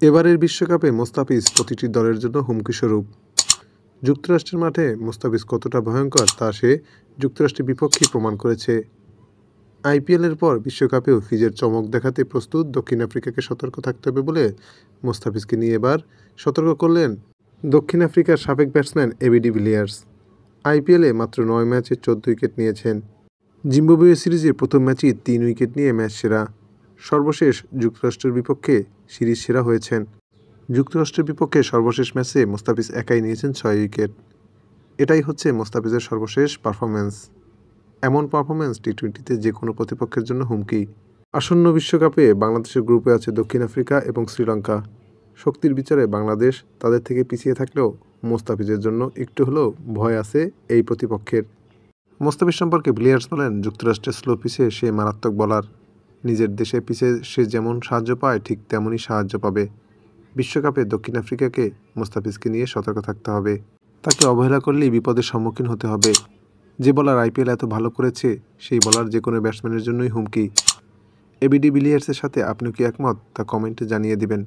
এবারের বিশ্বকাপে মোস্তাফিজ প্রতিটি দলের জন্য হুমকিস্বরূপ। যুক্তরাষ্ট্রের মাঠে মোস্তাফিজ কতটা ভয়ঙ্কর তা সে যুক্তরাষ্ট্রের বিপক্ষেই প্রমাণ করেছে। আইপিএলের পর বিশ্বকাপেও ফিজের চমক দেখাতে প্রস্তুত দক্ষিণ আফ্রিকাকে সতর্ক থাকতে হবে বলে মোস্তাফিজকে নিয়ে এবার সতর্ক করলেন দক্ষিণ আফ্রিকার সাবেক ব্যাটসম্যান এবি ডিভিলিয়ার্স। আইপিএলে মাত্র 9 ম্যাচে 14 উইকেট নিয়েছেন। জিম্বাবুয়ে সিরিজের প্রথম ম্যাচেই 3 উইকেট নিয়ে ম্যাচ সেরা। সর্বশেষ যুক্তরাষ্ট্রের বিপক্ষে সিরিজ সেরা হয়েছেন। যুক্তরাষ্ট্রের বিপক্ষে সর্বশেষ ম্যাচে মোস্তাফিজ একাই নিয়েছেন 6 উইকেট। এটাই হচ্ছে মোস্তাফিজের সর্বশেষ পারফরম্যান্স। এমন পারফরম্যান্স টি-20তে যে কোনো প্রতিপক্ষের জন্য হুমকি। আসন্ন বিশ্বকাপে বাংলাদেশের গ্রুপে আছে দক্ষিণ আফ্রিকা এবং শ্রীলঙ্কা। শক্তির বিচারে বাংলাদেশ তাদের থেকে পিছিয়ে থাকলেও মোস্তাফিজের জন্য একটু হলেও ভয় আছে এই প্রতিপক্ষের। মোস্তাফিজ সম্পর্কে ভিলিয়ার্স বলেন, যুক্তরাষ্ট্রের স্লো পিচে সে মারাত্মক বোলার। নিজের দেশে পিচে সে যেমন সাহায্য পায় ঠিক তেমনই সাহায্য পাবে। বিশ্বকাপে দক্ষিণ আফ্রিকাকে মোস্তাফিজকে নিয়ে সতর্ক থাকতে হবে। তাকে অবহেলা করলেই বিপদের সম্মুখীন হতে হবে। যে বোলার আইপিএল এত ভালো করেছে সেই বোলার যে কোনো ব্যাটসম্যানের জন্যই হুমকি। এবি ডিভিলিয়ার্সের সাথে আপনি কি একমত তা কমেন্টে জানিয়ে দিবেন।